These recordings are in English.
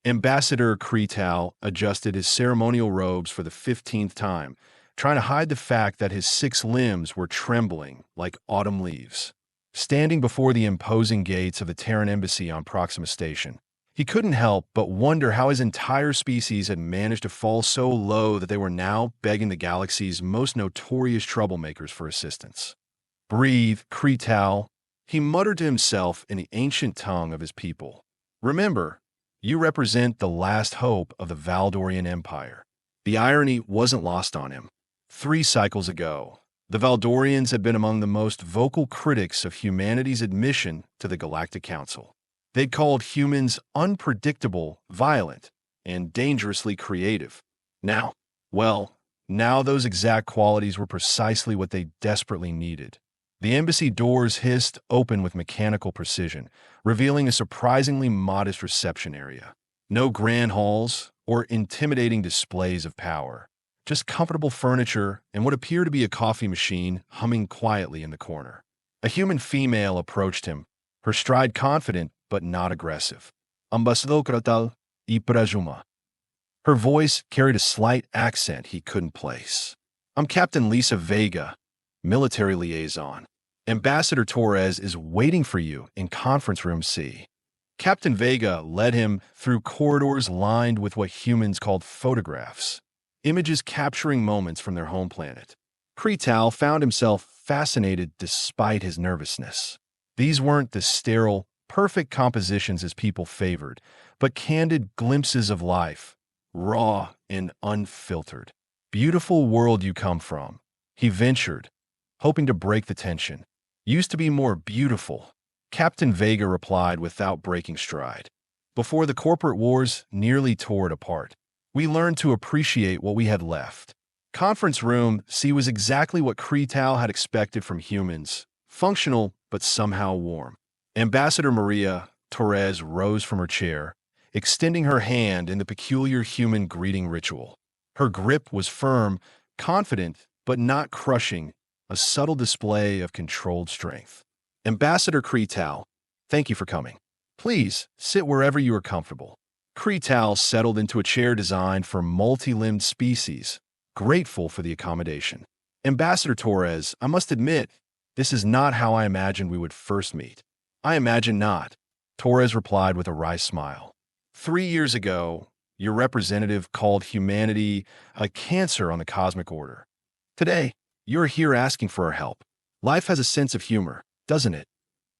Ambassador Cretal adjusted his ceremonial robes for the 15th time, trying to hide the fact that his 6 limbs were trembling like autumn leaves. Standing before the imposing gates of the Terran embassy on Proxima Station, he couldn't help but wonder how his entire species had managed to fall so low that they were now begging the galaxy's most notorious troublemakers for assistance. Breathe, Cretal, he muttered to himself in the ancient tongue of his people. Remember, you represent the last hope of the Valdorian Empire. The irony wasn't lost on him. 3 cycles ago, the Valdorians had been among the most vocal critics of humanity's admission to the Galactic Council. They'd called humans unpredictable, violent, and dangerously creative. Now those exact qualities were precisely what they desperately needed. The embassy doors hissed open with mechanical precision, revealing a surprisingly modest reception area. No grand halls or intimidating displays of power, just comfortable furniture and what appeared to be a coffee machine humming quietly in the corner. A human female approached him, her stride confident but not aggressive. Ambassador Cretal y Prajuma. Her voice carried a slight accent he couldn't place. I'm Captain Lisa Vega, military liaison. Ambassador Torres is waiting for you in Conference Room C. Captain Vega led him through corridors lined with what humans called photographs, images capturing moments from their home planet. Cretal found himself fascinated despite his nervousness. These weren't the sterile, perfect compositions his people favored, but candid glimpses of life, raw and unfiltered. Beautiful world you come from, he ventured, hoping to break the tension. Used to be more beautiful, Captain Vega replied without breaking stride. Before the corporate wars nearly tore it apart, we learned to appreciate what we had left. Conference Room C was exactly what Cretal had expected from humans, functional but somehow warm. Ambassador Maria Torres rose from her chair, extending her hand in the peculiar human greeting ritual. Her grip was firm, confident, but not crushing, a subtle display of controlled strength. Ambassador Cretal, thank you for coming. Please sit wherever you are comfortable. Cretal settled into a chair designed for multi-limbed species, grateful for the accommodation. Ambassador Torres, I must admit, this is not how I imagined we would first meet. I imagine not, Torres replied with a wry smile. 3 years ago, your representative called humanity a cancer on the cosmic order. Today, you're here asking for our help. Life has a sense of humor, doesn't it?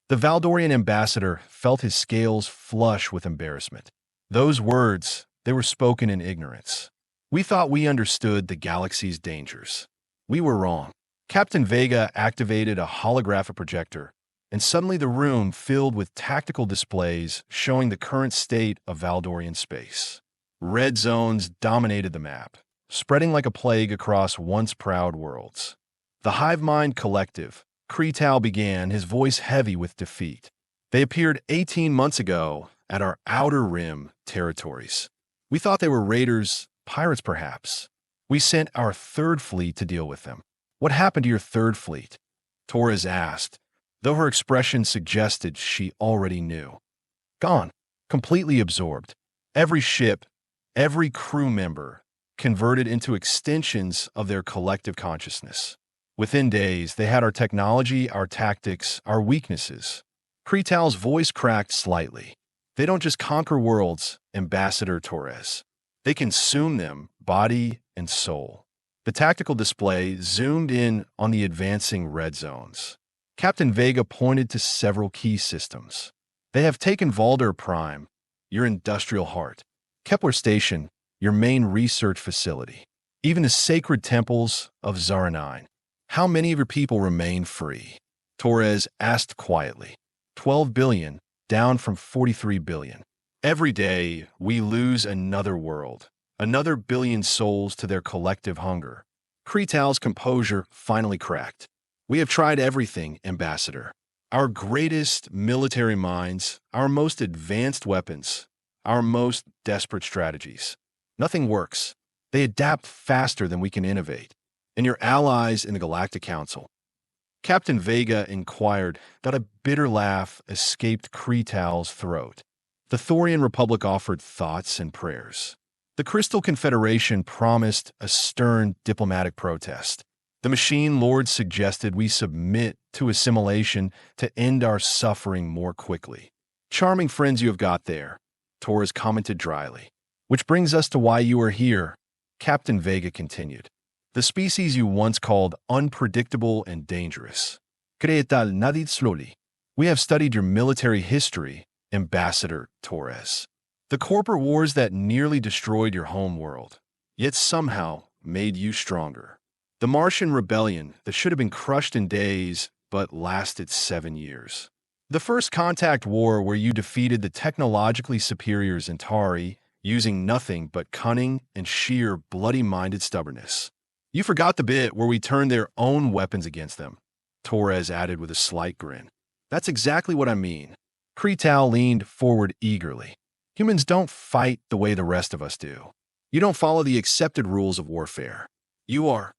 The Valdorian ambassador felt his scales flush with embarrassment. Those words, they were spoken in ignorance. We thought we understood the galaxy's dangers. We were wrong. Captain Vega activated a holographic projector, and suddenly the room filled with tactical displays showing the current state of Valdorian space. Red zones dominated the map, spreading like a plague across once proud worlds. The Hive-Mind collective, Cretal began, his voice heavy with defeat. They appeared 18 months ago at our outer rim territories. We thought they were raiders, pirates perhaps. We sent our 3rd fleet to deal with them. What happened to your 3rd fleet? Torres asked, though her expression suggested she already knew. Gone, completely absorbed. Every ship, every crew member, converted into extensions of their collective consciousness. Within days, they had our technology, our tactics, our weaknesses. Cretal's voice cracked slightly. They don't just conquer worlds, Ambassador Torres. They consume them, body and soul. The tactical display zoomed in on the advancing red zones. Captain Vega pointed to several key systems. They have taken Valdor Prime, your industrial heart, Kepler Station, your main research facility, even the sacred temples of Zaranine. How many of your people remain free? Torres asked quietly. 12 billion, down from 43 billion. Every day, we lose another world, another billion souls to their collective hunger. Cretal's composure finally cracked. We have tried everything, Ambassador. Our greatest military minds, our most advanced weapons, our most desperate strategies. Nothing works. They adapt faster than we can innovate. And your allies in the Galactic Council. Captain Vega inquired that a bitter laugh escaped Cretal's throat. The Thorian Republic offered thoughts and prayers. The Crystal Confederation promised a stern diplomatic protest. The Machine Lords suggested we submit to assimilation to end our suffering more quickly. Charming friends you have got there, Torres commented dryly. Which brings us to why you are here, Captain Vega continued. The species you once called unpredictable and dangerous. ¿Qué tal nadie slowly? We have studied your military history, Ambassador Torres. The corporate wars that nearly destroyed your home world, yet somehow made you stronger. The Martian rebellion that should have been crushed in days but lasted 7 years. The First Contact War where you defeated the technologically superior Centauri using nothing but cunning and sheer bloody-minded stubbornness. You forgot the bit where we turned their own weapons against them, Torres added with a slight grin. That's exactly what I mean. Cretal leaned forward eagerly. Humans don't fight the way the rest of us do. You don't follow the accepted rules of warfare. You are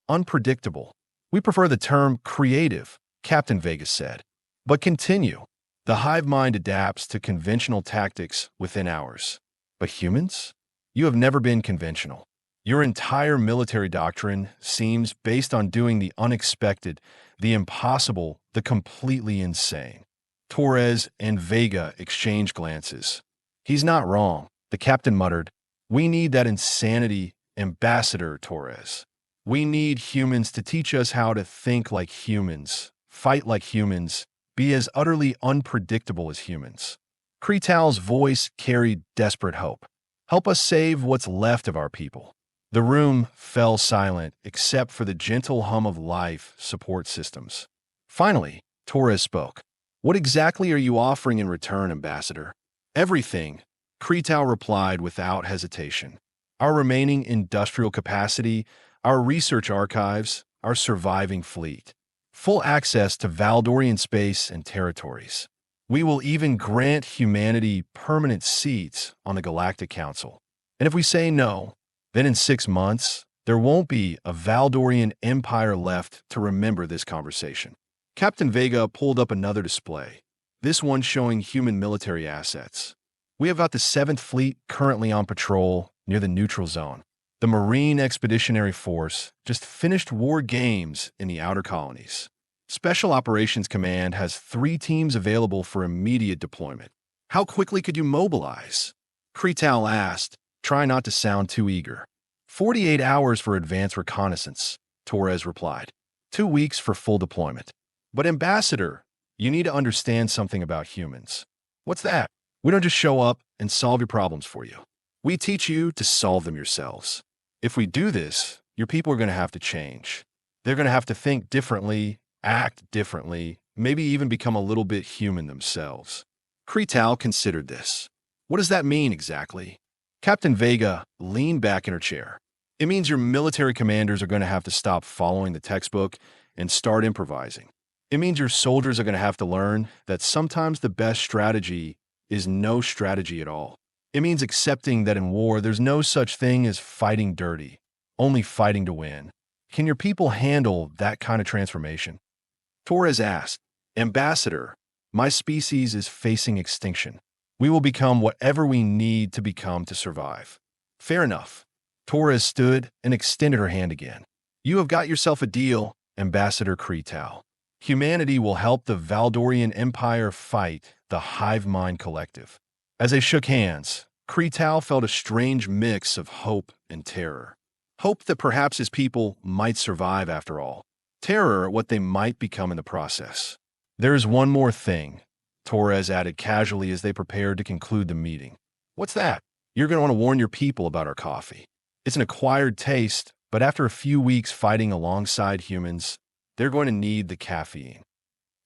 unpredictable. We prefer the term creative, Captain Vega said. But continue. The Hive-Mind adapts to conventional tactics within hours. But humans? You have never been conventional. Your entire military doctrine seems based on doing the unexpected, the impossible, the completely insane. Torres and Vega exchanged glances. He's not wrong, the captain muttered. We need that insanity, Ambassador Torres. We need humans to teach us how to think like humans, fight like humans, be as utterly unpredictable as humans. Cretal's voice carried desperate hope. Help us save what's left of our people. The room fell silent except for the gentle hum of life support systems. Finally, Torres spoke. What exactly are you offering in return, Ambassador? Everything, Cretal replied without hesitation. Our remaining industrial capacity, our research archives, our surviving fleet. Full access to Valdorian space and territories. We will even grant humanity permanent seats on the Galactic Council. And if we say no, then in 6 months, there won't be a Valdorian empire left to remember this conversation. Captain Vega pulled up another display, this one showing human military assets. We have got the 7th Fleet currently on patrol near the neutral zone. The Marine Expeditionary Force just finished war games in the outer colonies. Special Operations Command has 3 teams available for immediate deployment. How quickly could you mobilize? Cretal asked, try not to sound too eager. 48 hours for advanced reconnaissance, Torres replied. 2 weeks for full deployment. But Ambassador, you need to understand something about humans. What's that? We don't just show up and solve your problems for you. We teach you to solve them yourselves. If we do this, your people are going to have to change. They're going to have to think differently, act differently, maybe even become a little bit human themselves. Cretal considered this. What does that mean exactly? Captain Vega leaned back in her chair. It means your military commanders are going to have to stop following the textbook and start improvising. It means your soldiers are going to have to learn that sometimes the best strategy is no strategy at all. It means accepting that in war there's no such thing as fighting dirty, only fighting to win. Can your people handle that kind of transformation? Torres asked, Ambassador, my species is facing extinction. We will become whatever we need to become to survive. Fair enough. Torres stood and extended her hand again. You have got yourself a deal, Ambassador Cretal. Humanity will help the Valdorian Empire fight the Hive-Mind Collective. As they shook hands, Cretal felt a strange mix of hope and terror. Hope that perhaps his people might survive after all. Terror at what they might become in the process. There is one more thing, Torres added casually as they prepared to conclude the meeting. What's that? You're going to want to warn your people about our coffee. It's an acquired taste, but after a few weeks fighting alongside humans, they're going to need the caffeine.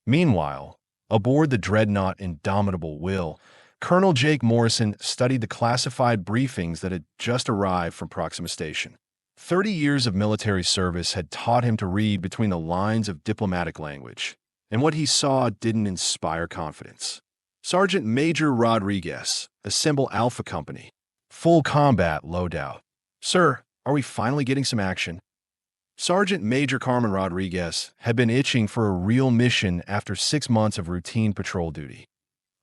Meanwhile, aboard the dreadnought Indomitable Will, Colonel Jake Morrison studied the classified briefings that had just arrived from Proxima Station. 30 years of military service had taught him to read between the lines of diplomatic language, and what he saw didn't inspire confidence. Sergeant Major Rodriguez, assemble Alpha Company. Full combat loadout. Sir, are we finally getting some action? Sergeant Major Carmen Rodriguez had been itching for a real mission after 6 months of routine patrol duty.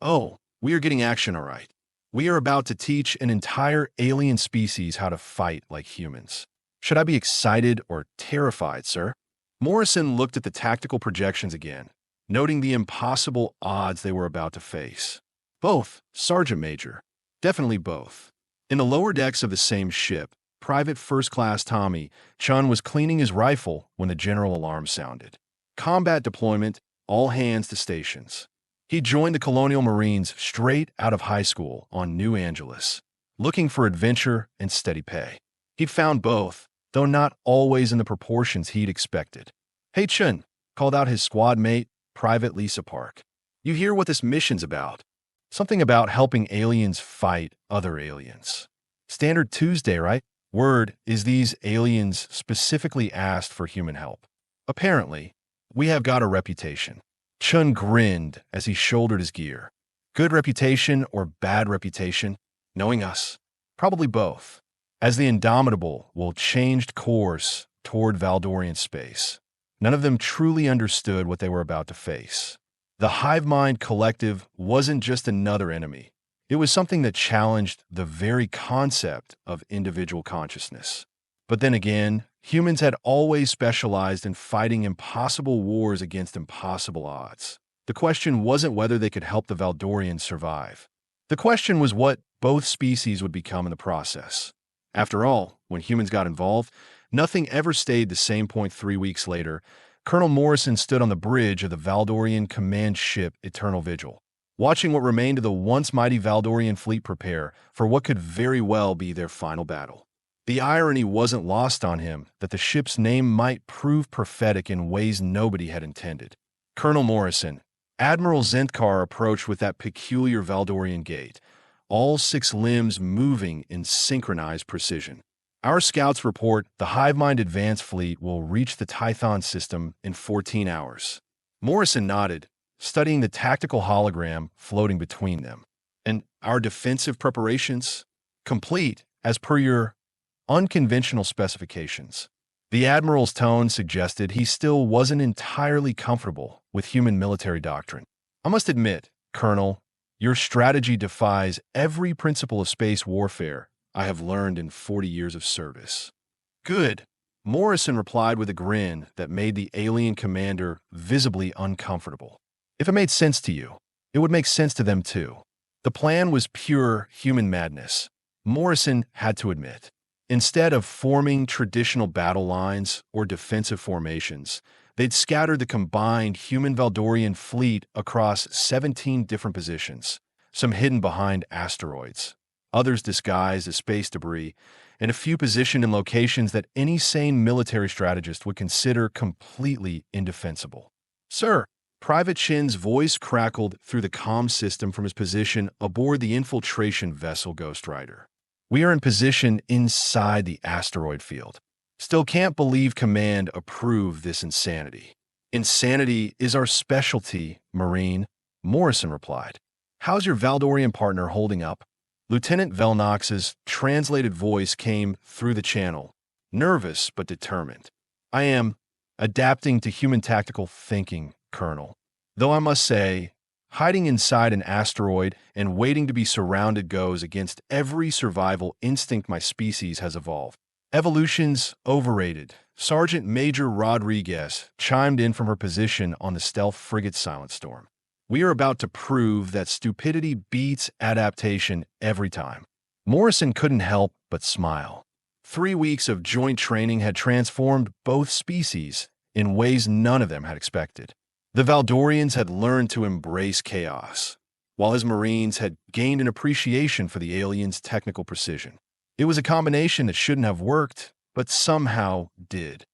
Oh, We are getting action, all right. We are about to teach an entire alien species how to fight like humans. Should I be excited or terrified, sir? Morrison looked at the tactical projections again, noting the impossible odds they were about to face. Both, Sergeant Major. Definitely both. In the lower decks of the same ship, Private First Class Tommy Chun was cleaning his rifle when the general alarm sounded. Combat deployment, all hands to stations. He joined the Colonial Marines straight out of high school on New Angeles, looking for adventure and steady pay. He'd found both, though not always in the proportions he'd expected. "Hey Chun," called out his squad mate, Private Lisa Park. "You hear what this mission's about?" "Something about helping aliens fight other aliens." "Standard Tuesday, right?" "Word is these aliens specifically asked for human help. Apparently, we have got a reputation." Chun grinned as he shouldered his gear. "Good reputation or bad reputation? Knowing us? Probably both." As the Indomitable will changed course toward Valdorian space, none of them truly understood what they were about to face. The Hive-Mind collective wasn't just another enemy. It was something that challenged the very concept of individual consciousness. But then again, humans had always specialized in fighting impossible wars against impossible odds. The question wasn't whether they could help the Valdorians survive. The question was what both species would become in the process. After all, when humans got involved, nothing ever stayed the same. 3 weeks later, Colonel Morrison stood on the bridge of the Valdorian command ship Eternal Vigil, watching what remained of the once mighty Valdorian fleet prepare for what could very well be their final battle. The irony wasn't lost on him that the ship's name might prove prophetic in ways nobody had intended. "Colonel Morrison," Admiral Zentkar approached with that peculiar Valdorian gait, all 6 limbs moving in synchronized precision. "Our scouts report the Hive-Mind advance fleet will reach the Tython system in 14 hours. Morrison nodded, studying the tactical hologram floating between them. "And our defensive preparations? Complete, as per your unconventional specifications." The Admiral's tone suggested he still wasn't entirely comfortable with human military doctrine. "I must admit, Colonel, your strategy defies every principle of space warfare I have learned in 40 years of service." "Good," Morrison replied with a grin that made the alien commander visibly uncomfortable. "If it made sense to you, it would make sense to them too." The plan was pure human madness, Morrison had to admit. Instead of forming traditional battle lines or defensive formations, they'd scattered the combined human Valdorian fleet across 17 different positions, some hidden behind asteroids, others disguised as space debris, and a few positioned in locations that any sane military strategist would consider completely indefensible. "Sir," Private Chin's voice crackled through the comm system from his position aboard the infiltration vessel Ghost Rider. "We are in position inside the asteroid field. Still can't believe Command approved this insanity." "Insanity is our specialty, Marine," Morrison replied. "How's your Valdorian partner holding up?" Lieutenant Velnox's translated voice came through the channel, nervous but determined. "I am adapting to human tactical thinking, Colonel. Though I must say, hiding inside an asteroid and waiting to be surrounded goes against every survival instinct my species has evolved." "Evolution's overrated," Sergeant Major Rodriguez chimed in from her position on the stealth frigate Silent Storm. "We are about to prove that stupidity beats adaptation every time." Morrison couldn't help but smile. 3 weeks of joint training had transformed both species in ways none of them had expected. The Valdorians had learned to embrace chaos, while his Marines had gained an appreciation for the aliens' technical precision. It was a combination that shouldn't have worked, but somehow did.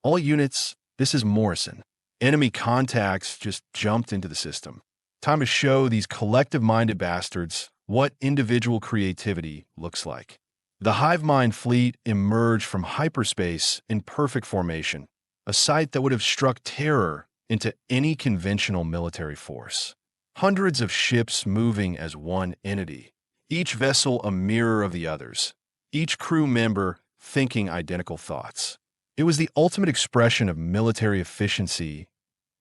"All units, this is Morrison. Enemy contacts just jumped into the system. Time to show these collective-minded bastards what individual creativity looks like." The Hive-Mind fleet emerged from hyperspace in perfect formation, a sight that would have struck terror into any conventional military force. Hundreds of ships moving as one entity, each vessel a mirror of the others, each crew member thinking identical thoughts. It was the ultimate expression of military efficiency.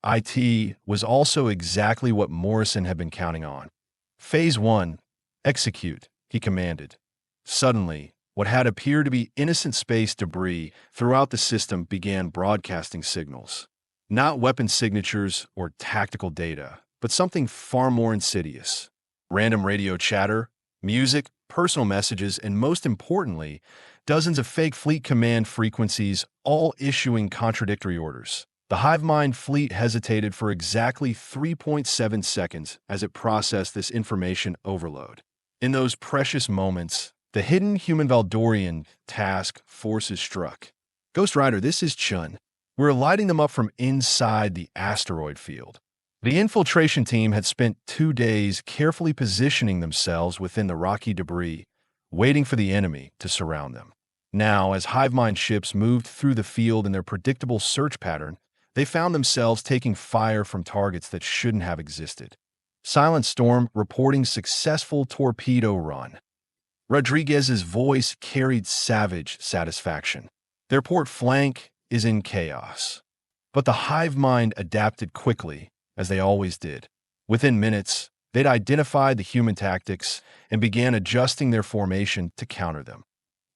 IT was also exactly what Morrison had been counting on. Phase 1. Execute, he commanded. Suddenly, what had appeared to be innocent space debris throughout the system began broadcasting signals. Not weapon signatures or tactical data, but something far more insidious. Random radio chatter, music, personal messages, and most importantly, dozens of fake fleet command frequencies, all issuing contradictory orders. The Hive-Mind fleet hesitated for exactly 3.7 seconds as it processed this information overload. In those precious moments, the hidden human Valdorian task forces struck. Ghost Rider, this is Chun. We're lighting them up from inside the asteroid field. The infiltration team had spent 2 days carefully positioning themselves within the rocky debris, waiting for the enemy to surround them. Now, as Hive-Mind ships moved through the field in their predictable search pattern, they found themselves taking fire from targets that shouldn't have existed. Silent Storm reporting successful torpedo run. Rodriguez's voice carried savage satisfaction. Their port flank is in chaos. But the Hive-Mind adapted quickly, as they always did. Within minutes, they'd identified the human tactics and began adjusting their formation to counter them.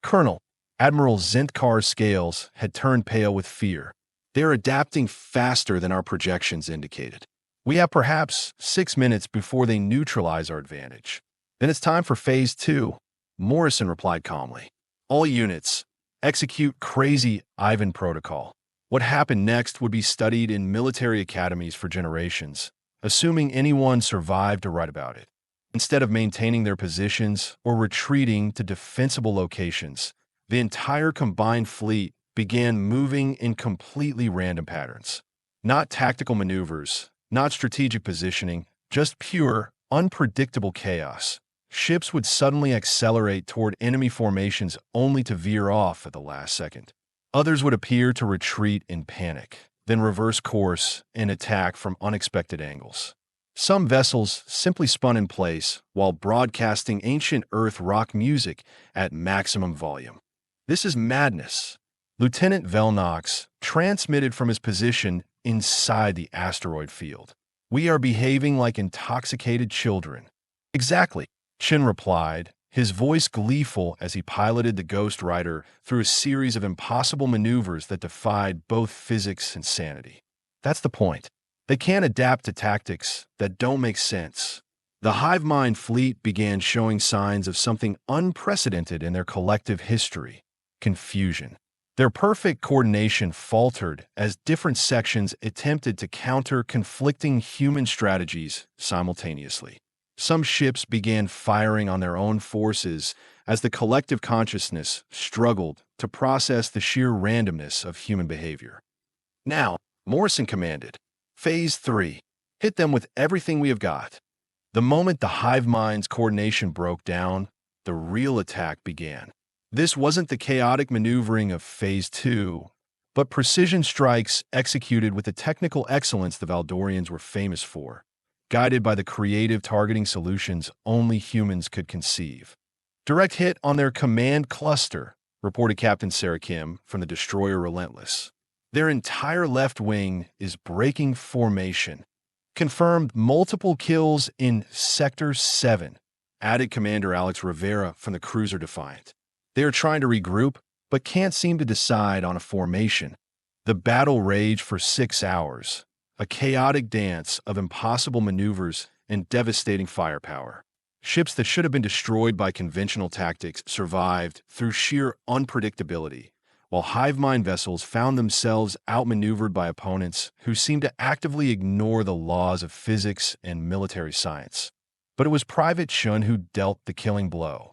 Colonel, Admiral Zentkar's scales had turned pale with fear. They're adapting faster than our projections indicated. We have perhaps 6 minutes before they neutralize our advantage. Then it's time for Phase 2, Morrison replied calmly. All units, execute Crazy Ivan protocol. What happened next would be studied in military academies for generations, assuming anyone survived to write about it. Instead of maintaining their positions or retreating to defensible locations, the entire combined fleet began moving in completely random patterns. Not tactical maneuvers, not strategic positioning, just pure, unpredictable chaos. Ships would suddenly accelerate toward enemy formations only to veer off at the last second. Others would appear to retreat in panic, then reverse course and attack from unexpected angles. Some vessels simply spun in place while broadcasting ancient Earth rock music at maximum volume. This is madness. Lieutenant Velnox transmitted from his position inside the asteroid field. We are behaving like intoxicated children. Exactly, Chin replied, his voice gleeful as he piloted the Ghost Rider through a series of impossible maneuvers that defied both physics and sanity. That's the point. They can't adapt to tactics that don't make sense. The Hive-Mind fleet began showing signs of something unprecedented in their collective history: confusion. Their perfect coordination faltered as different sections attempted to counter conflicting human strategies simultaneously. Some ships began firing on their own forces as the collective consciousness struggled to process the sheer randomness of human behavior. Now, Morrison commanded, Phase 3. Hit them with everything we have got. The moment the Hive-Mind's coordination broke down, the real attack began. This wasn't the chaotic maneuvering of Phase 2, but precision strikes executed with the technical excellence the Valdorians were famous for, guided by the creative targeting solutions only humans could conceive. Direct hit on their command cluster, reported Captain Sarah Kim from the destroyer Relentless. Their entire left wing is breaking formation. Confirmed multiple kills in Sector 7, added Commander Alex Rivera from the cruiser Defiant. They are trying to regroup, but can't seem to decide on a formation. The battle raged for 6 hours, a chaotic dance of impossible maneuvers and devastating firepower. Ships that should have been destroyed by conventional tactics survived through sheer unpredictability, while Hive-Mind vessels found themselves outmaneuvered by opponents who seemed to actively ignore the laws of physics and military science. But it was Private Chun who dealt the killing blow.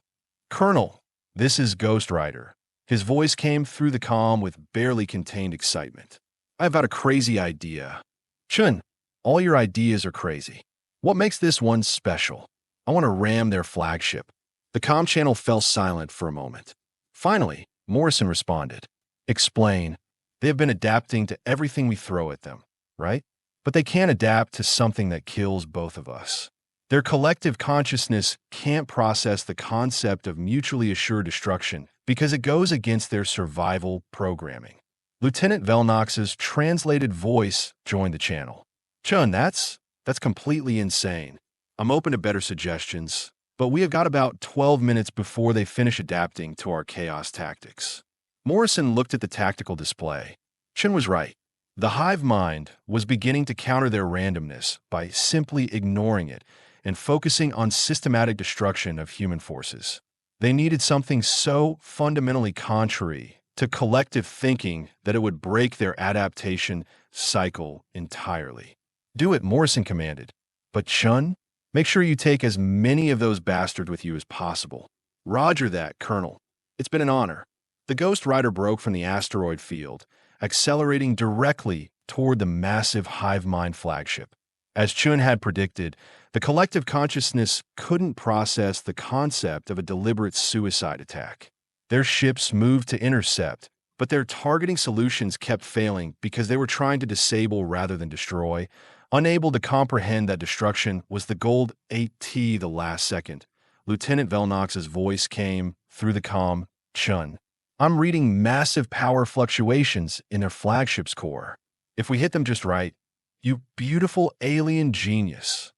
Colonel, this is Ghost Rider. His voice came through the comm with barely contained excitement. I've got a crazy idea. Chun, all your ideas are crazy. What makes this one special? I want to ram their flagship. The comm channel fell silent for a moment. Finally, Morrison responded. Explain. They have been adapting to everything we throw at them, right? But they can't adapt to something that kills both of us. Their collective consciousness can't process the concept of mutually assured destruction because it goes against their survival programming. Lieutenant Velnox's translated voice joined the channel. Chun, that's completely insane. I'm open to better suggestions, but we have got about 12 minutes before they finish adapting to our chaos tactics. Morrison looked at the tactical display. Chen was right. The Hive-Mind was beginning to counter their randomness by simply ignoring it and focusing on systematic destruction of human forces. They needed something so fundamentally contrary to collective thinking that it would break their adaptation cycle entirely. Do it, Morrison commanded. But Chun, make sure you take as many of those bastards with you as possible. Roger that, Colonel. It's been an honor. The Ghost Rider broke from the asteroid field, accelerating directly toward the massive Hive-Mind flagship. As Chun had predicted, the collective consciousness couldn't process the concept of a deliberate suicide attack. Their ships moved to intercept, but their targeting solutions kept failing because they were trying to disable rather than destroy, unable to comprehend that destruction was the goal. AT the last second. Lieutenant Velnox's voice came through the comm. Chun, I'm reading massive power fluctuations in their flagship's core. If we hit them just right, you beautiful alien genius.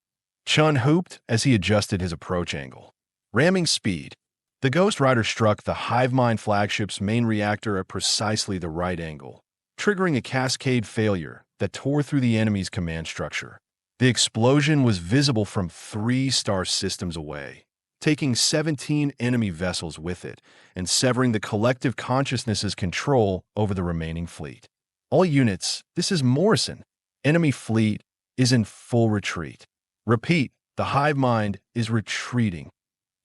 Chun whooped as he adjusted his approach angle. Ramming speed. The Ghost Rider struck the Hive-Mind flagship's main reactor at precisely the right angle, triggering a cascade failure that tore through the enemy's command structure. The explosion was visible from 3 star systems away, taking 17 enemy vessels with it and severing the collective consciousness's control over the remaining fleet. All units, this is Morrison. Enemy fleet is in full retreat. Repeat, the Hive-Mind is retreating.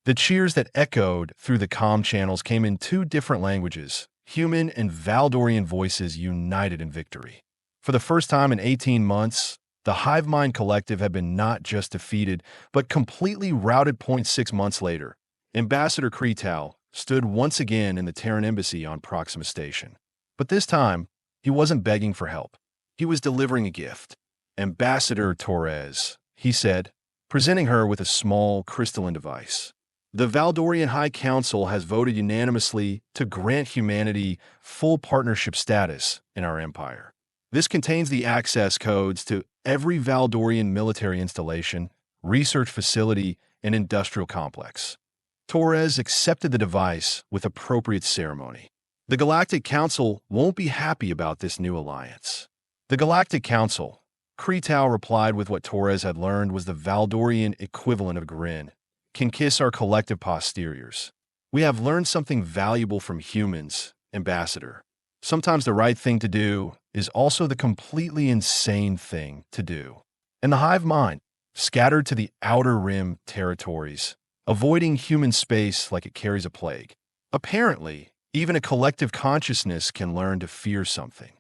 The cheers that echoed through the comm channels came in 2 different languages. Human and Valdorian voices united in victory. For the first time in 18 months, the Hive-Mind collective had been not just defeated, but completely routed. 6 months later, Ambassador Kretal stood once again in the Terran embassy on Proxima Station. But this time, he wasn't begging for help. He was delivering a gift. Ambassador Torres, he said, presenting her with a small crystalline device. The Valdorian High Council has voted unanimously to grant humanity full partnership status in our empire. This contains the access codes to every Valdorian military installation, research facility, and industrial complex. Torres accepted the device with appropriate ceremony. The Galactic Council won't be happy about this new alliance. The Galactic Council, Kretal replied with what Torres had learned was the Valdorian equivalent of a grin, can kiss our collective posteriors. We have learned something valuable from humans, Ambassador. Sometimes the right thing to do is also the completely insane thing to do. And the Hive-Mind, scattered to the outer rim territories, avoiding human space like it carries a plague. Apparently, even a collective consciousness can learn to fear something.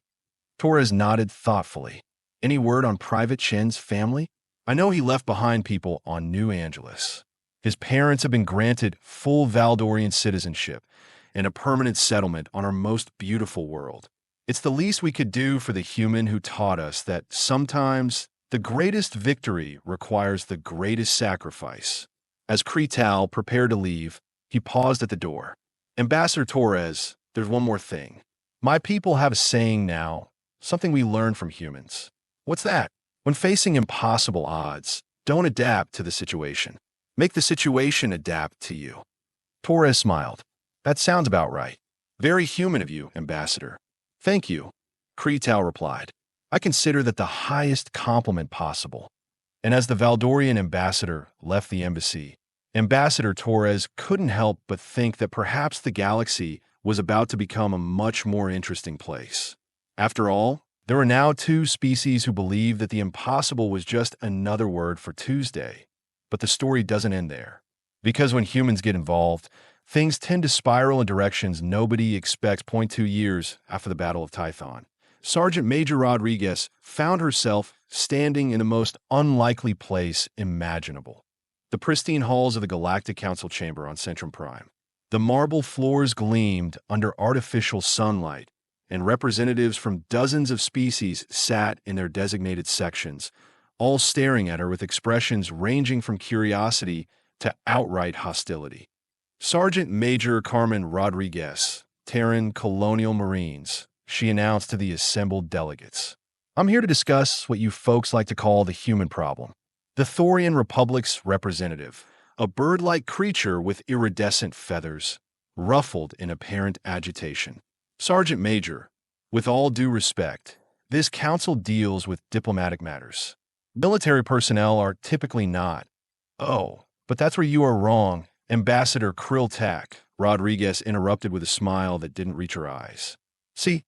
Torres nodded thoughtfully. Any word on Private Chen's family? I know he left behind people on New Angeles. His parents have been granted full Valdorian citizenship and a permanent settlement on our most beautiful world. It's the least we could do for the human who taught us that sometimes the greatest victory requires the greatest sacrifice. As Kretal prepared to leave, he paused at the door. Ambassador Torres, there's one more thing. My people have a saying now, something we learned from humans. What's that? When facing impossible odds, don't adapt to the situation. Make the situation adapt to you. Torres smiled. That sounds about right. Very human of you, Ambassador. Thank you, Kretal replied. I consider that the highest compliment possible. And as the Valdorian ambassador left the embassy, Ambassador Torres couldn't help but think that perhaps the galaxy was about to become a much more interesting place. After all, there were now 2 species who believed that the impossible was just another word for Tuesday. But the story doesn't end there. Because when humans get involved, things tend to spiral in directions nobody expects. 2 years after the Battle of Tython, Sergeant Major Rodriguez found herself standing in the most unlikely place imaginable. The pristine halls of the Galactic Council chamber on Centrum Prime. The marble floors gleamed under artificial sunlight, and representatives from dozens of species sat in their designated sections, all staring at her with expressions ranging from curiosity to outright hostility. Sergeant Major Carmen Rodriguez, Terran Colonial Marines, she announced to the assembled delegates. I'm here to discuss what you folks like to call the human problem. The Thorian Republic's representative, a bird-like creature with iridescent feathers, ruffled in apparent agitation. Sergeant Major, with all due respect, this council deals with diplomatic matters. Military personnel are typically not. Oh, but that's where you are wrong, Ambassador Krilltak, Rodriguez interrupted with a smile that didn't reach her eyes. See,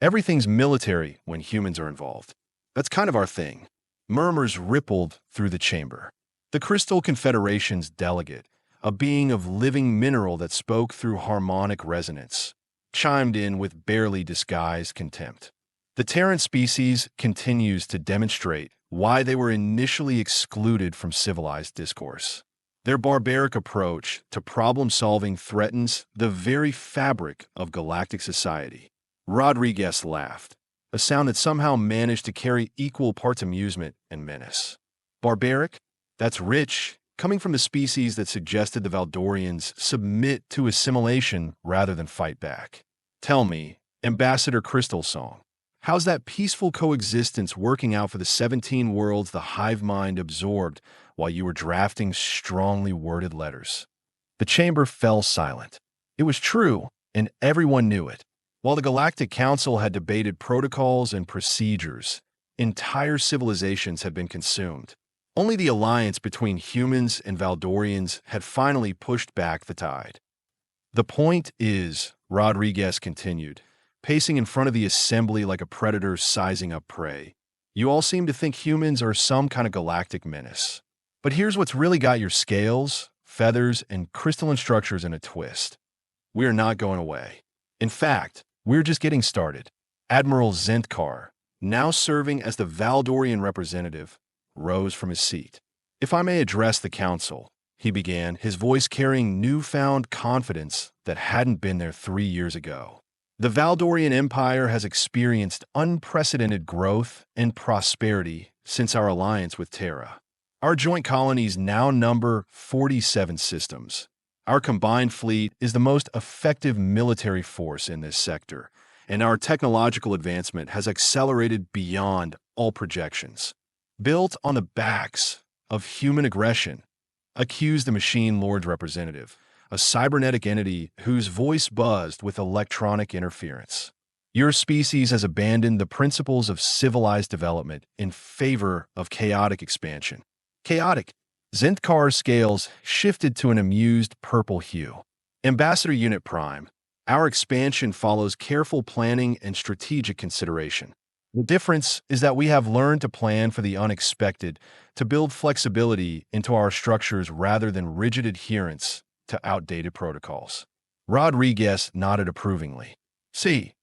everything's military when humans are involved. That's kind of our thing. Murmurs rippled through the chamber. The Crystal Confederation's delegate, a being of living mineral that spoke through harmonic resonance, chimed in with barely disguised contempt. The Terran species continues to demonstrate why they were initially excluded from civilized discourse. Their barbaric approach to problem-solving threatens the very fabric of galactic society. Rodriguez laughed, a sound that somehow managed to carry equal parts amusement and menace. Barbaric? That's rich, coming from the species that suggested the Valdorians submit to assimilation rather than fight back. Tell me, Ambassador Crystal Song, how's that peaceful coexistence working out for the 17 worlds the Hive-Mind absorbed while you were drafting strongly worded letters? The chamber fell silent. It was true, and everyone knew it. While the Galactic Council had debated protocols and procedures, entire civilizations had been consumed. Only the alliance between humans and Valdorians had finally pushed back the tide. The point is, Rodriguez continued, pacing in front of the assembly like a predator sizing up prey, you all seem to think humans are some kind of galactic menace. But here's what's really got your scales, feathers, and crystalline structures in a twist. We're not going away. In fact, we're just getting started. Admiral Zentkar, now serving as the Valdorian representative, rose from his seat. If I may address the council, he began, his voice carrying newfound confidence that hadn't been there 3 years ago. The Valdorian Empire has experienced unprecedented growth and prosperity since our alliance with Terra. Our joint colonies now number 47 systems. Our combined fleet is the most effective military force in this sector, and our technological advancement has accelerated beyond all projections. Built on the backs of human aggression, accused the Machine Lord's representative, a cybernetic entity whose voice buzzed with electronic interference. Your species has abandoned the principles of civilized development in favor of chaotic expansion. Chaotic. Zentkar's scales shifted to an amused purple hue. Ambassador Unit Prime, our expansion follows careful planning and strategic consideration. The difference is that we have learned to plan for the unexpected, to build flexibility into our structures rather than rigid adherence to outdated protocols. Rodriguez nodded approvingly. See,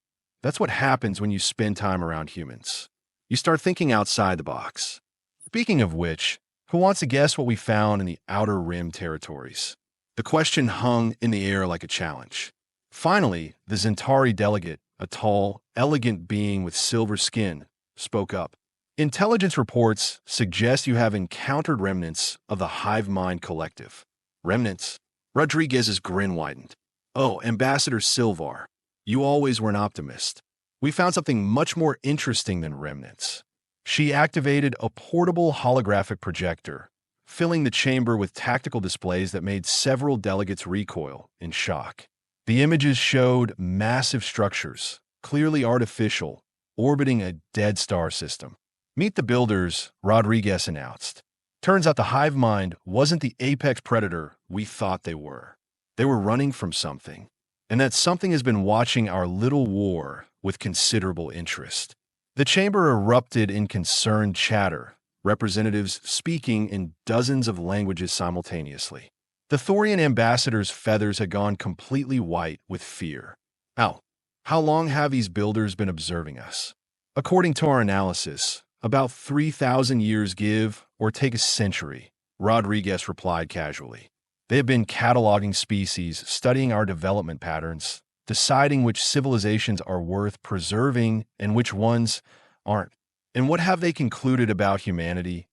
that's what happens when you spend time around humans. You start thinking outside the box. Speaking of which, who wants to guess what we found in the Outer Rim territories? The question hung in the air like a challenge. Finally, the Zentari delegate, a tall, elegant being with silver skin, spoke up. Intelligence reports suggest you have encountered remnants of the Hive-Mind collective. Remnants? Rodriguez's grin widened. Oh, Ambassador Silvar, you always were an optimist. We found something much more interesting than remnants. She activated a portable holographic projector, filling the chamber with tactical displays that made several delegates recoil in shock. The images showed massive structures, clearly artificial, orbiting a dead star system. Meet the builders, Rodriguez announced. Turns out the Hive-Mind wasn't the apex predator we thought they were. They were running from something, and that something has been watching our little war with considerable interest. The chamber erupted in concerned chatter, representatives speaking in dozens of languages simultaneously. The Thorian ambassador's feathers had gone completely white with fear. How long have these builders been observing us? According to our analysis, about 3,000 years give or take a century, Rodriguez replied casually. They have been cataloging species, studying our development patterns, deciding which civilizations are worth preserving and which ones aren't. And what have they concluded about humanity?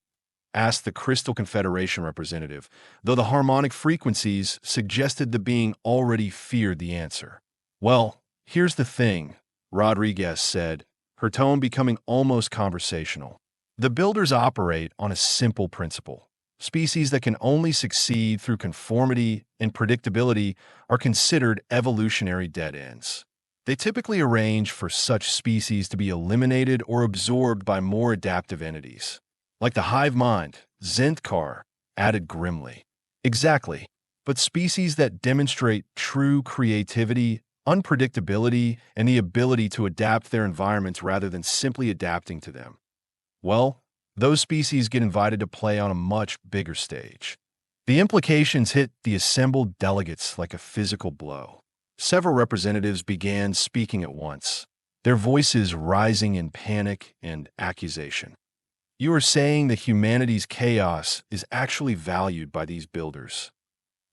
Asked the Crystal Confederation representative, though the harmonic frequencies suggested the being already feared the answer. Well, here's the thing, Rodriguez said, her tone becoming almost conversational. The builders operate on a simple principle. Species that can only succeed through conformity and predictability are considered evolutionary dead ends. They typically arrange for such species to be eliminated or absorbed by more adaptive entities. Like the Hive-Mind, Zentkar added grimly. Exactly. But species that demonstrate true creativity, unpredictability, and the ability to adapt their environments rather than simply adapting to them, well, those species get invited to play on a much bigger stage. The implications hit the assembled delegates like a physical blow. Several representatives began speaking at once, their voices rising in panic and accusation. You are saying that humanity's chaos is actually valued by these builders.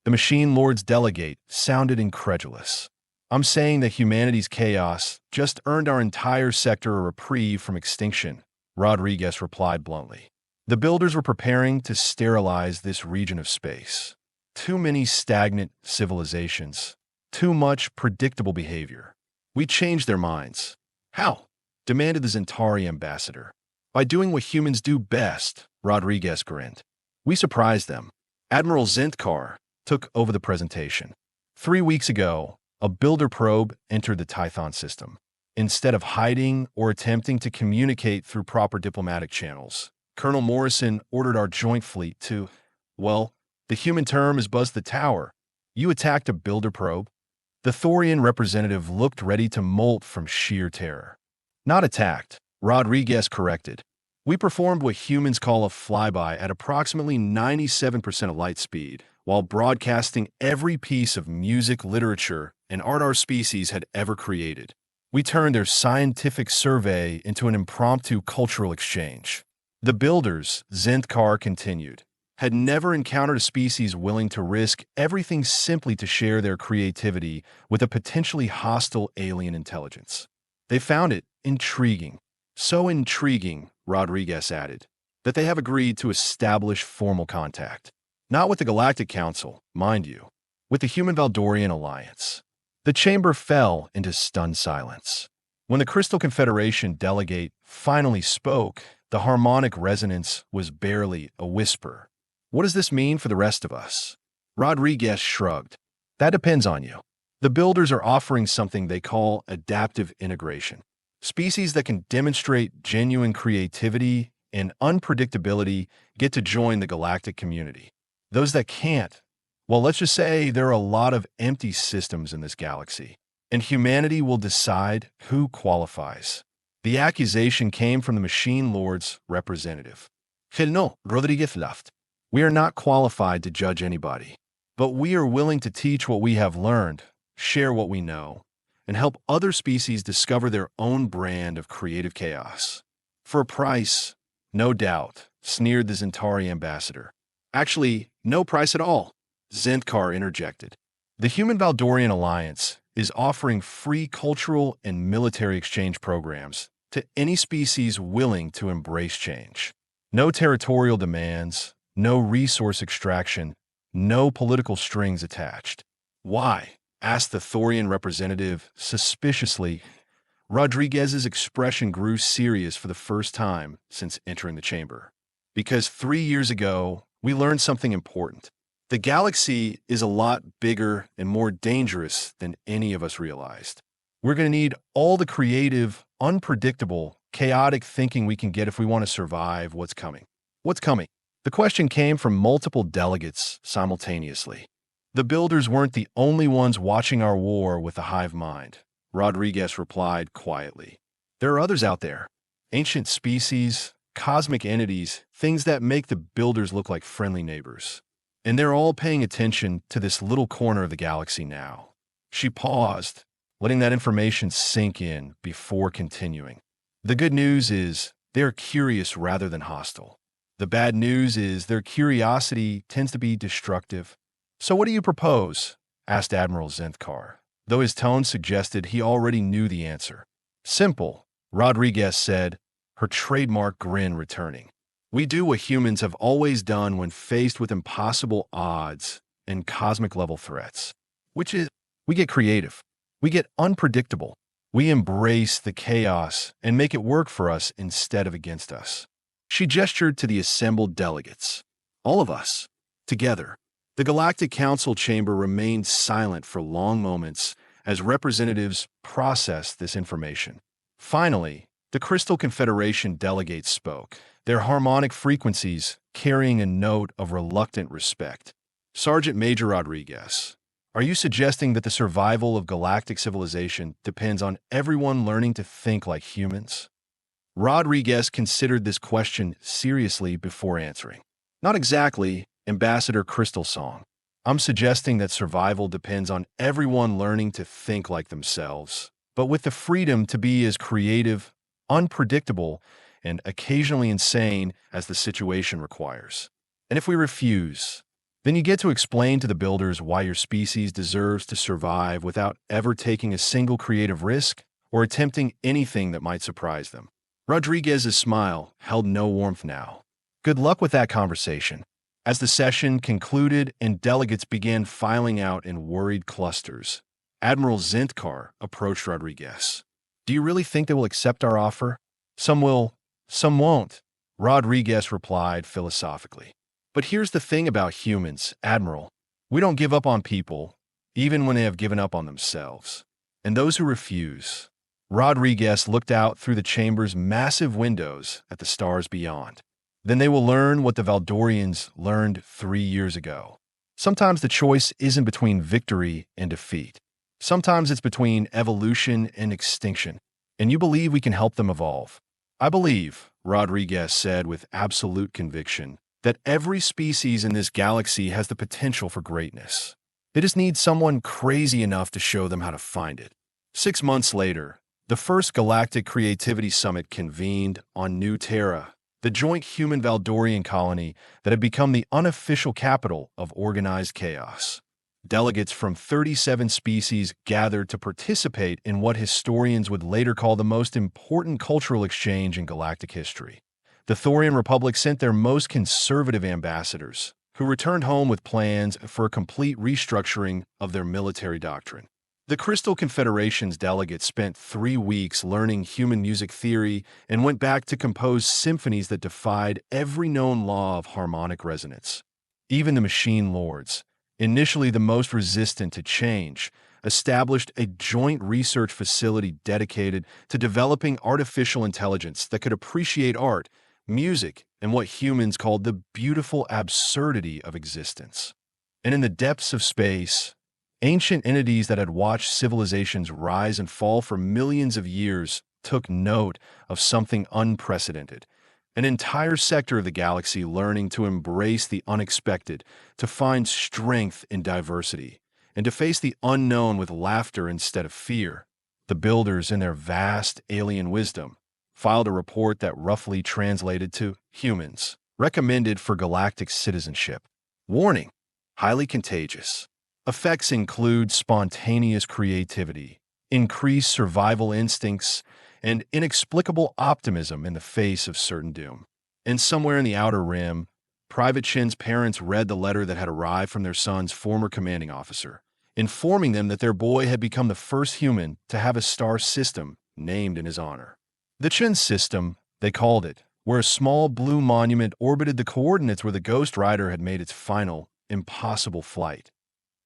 The Machine Lord's delegate sounded incredulous. I'm saying that humanity's chaos just earned our entire sector a reprieve from extinction, Rodriguez replied bluntly. The builders were preparing to sterilize this region of space. Too many stagnant civilizations. Too much predictable behavior. We changed their minds. How? Demanded the Zentari ambassador. By doing what humans do best, Rodriguez grinned. We surprised them. Admiral Zentkar took over the presentation. 3 weeks ago, a builder probe entered the Tython system. Instead of hiding or attempting to communicate through proper diplomatic channels, Colonel Morrison ordered our joint fleet to, well, the human term is buzz the tower. You attacked a builder probe? The Thorian representative looked ready to molt from sheer terror. Not attacked, Rodriguez corrected. We performed what humans call a flyby at approximately 97% of light speed, while broadcasting every piece of music, literature, and art our species had ever created. We turned their scientific survey into an impromptu cultural exchange. The builders, Zentkar continued, had never encountered a species willing to risk everything simply to share their creativity with a potentially hostile alien intelligence. They found it intriguing. So intriguing, Rodriguez added, that they have agreed to establish formal contact. Not with the Galactic Council, mind you, with the Human Valdorian Alliance. The chamber fell into stunned silence. When the Crystal Confederation delegate finally spoke, the harmonic resonance was barely a whisper. What does this mean for the rest of us? Rodriguez shrugged. That depends on you. The builders are offering something they call adaptive integration. Species that can demonstrate genuine creativity and unpredictability get to join the galactic community. Those that can't, well, let's just say there are a lot of empty systems in this galaxy, and humanity will decide who qualifies. The accusation came from the Machine Lord's representative. No, Rodriguez laughed. We are not qualified to judge anybody, but we are willing to teach what we have learned, share what we know, and help other species discover their own brand of creative chaos. For a price, no doubt, sneered the Zentari ambassador. Actually, no price at all, Zentkar interjected. The Human Valdorian Alliance is offering free cultural and military exchange programs to any species willing to embrace change. No territorial demands, no resource extraction, no political strings attached. Why? Asked the Thorian representative suspiciously. Rodriguez's expression grew serious for the first time since entering the chamber. Because 3 years ago, we learned something important. The galaxy is a lot bigger and more dangerous than any of us realized. We're going to need all the creative, unpredictable, chaotic thinking we can get if we want to survive what's coming. What's coming? The question came from multiple delegates simultaneously. The builders weren't the only ones watching our war with the Hive-Mind, Rodriguez replied quietly. There are others out there. Ancient species, cosmic entities, things that make the builders look like friendly neighbors. And they're all paying attention to this little corner of the galaxy now. She paused, letting that information sink in before continuing. The good news is they're curious rather than hostile. The bad news is their curiosity tends to be destructive. So what do you propose? Asked Admiral Zentkar, though his tone suggested he already knew the answer. Simple, Rodriguez said, her trademark grin returning. We do what humans have always done when faced with impossible odds and cosmic-level threats, which is we get creative, we get unpredictable, we embrace the chaos and make it work for us instead of against us. She gestured to the assembled delegates. All of us, together. The Galactic Council chamber remained silent for long moments as representatives processed this information. Finally, the Crystal Confederation delegates spoke, their harmonic frequencies carrying a note of reluctant respect. Sergeant Major Rodriguez, are you suggesting that the survival of galactic civilization depends on everyone learning to think like humans? Rodriguez considered this question seriously before answering. Not exactly, Ambassador Crystal Song. I'm suggesting that survival depends on everyone learning to think like themselves, but with the freedom to be as creative, unpredictable, and occasionally insane as the situation requires. And if we refuse, then you get to explain to the builders why your species deserves to survive without ever taking a single creative risk or attempting anything that might surprise them. Rodriguez's smile held no warmth now. Good luck with that conversation. As the session concluded and delegates began filing out in worried clusters, Admiral Zintkar approached Rodriguez. Do you really think they will accept our offer? Some will, some won't, Rodriguez replied philosophically. But here's the thing about humans, Admiral. We don't give up on people, even when they have given up on themselves. And those who refuse. Rodriguez looked out through the chamber's massive windows at the stars beyond. Then they will learn what the Valdorians learned 3 years ago. Sometimes the choice isn't between victory and defeat. Sometimes it's between evolution and extinction. And you believe we can help them evolve. I believe, Rodriguez said with absolute conviction, that every species in this galaxy has the potential for greatness. They just need someone crazy enough to show them how to find it. 6 months later, the first Galactic Creativity Summit convened on New Terra, the joint human Valdorian colony that had become the unofficial capital of organized chaos. Delegates from 37 species gathered to participate in what historians would later call the most important cultural exchange in galactic history. The Thorian Republic sent their most conservative ambassadors, who returned home with plans for a complete restructuring of their military doctrine. The Crystal Confederation's delegates spent 3 weeks learning human music theory and went back to compose symphonies that defied every known law of harmonic resonance. Even the Machine Lords, initially the most resistant to change, established a joint research facility dedicated to developing artificial intelligence that could appreciate art, music, and what humans called the beautiful absurdity of existence. And in the depths of space, ancient entities that had watched civilizations rise and fall for millions of years took note of something unprecedented. An entire sector of the galaxy learning to embrace the unexpected, to find strength in diversity, and to face the unknown with laughter instead of fear. The builders, in their vast alien wisdom, filed a report that roughly translated to humans, recommended for galactic citizenship. Warning: highly contagious. Effects include spontaneous creativity, increased survival instincts, and inexplicable optimism in the face of certain doom. And somewhere in the outer rim, Private Chin's parents read the letter that had arrived from their son's former commanding officer, informing them that their boy had become the first human to have a star system named in his honor. The Chin system, they called it, where a small blue monument orbited the coordinates where the Ghost Rider had made its final, impossible flight.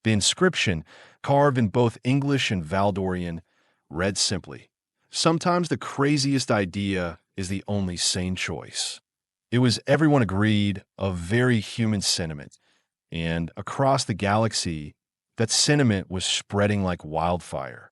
The inscription, carved in both English and Valdorian, read simply, "Sometimes the craziest idea is the only sane choice." It was, everyone agreed, a very human sentiment, and across the galaxy, that sentiment was spreading like wildfire.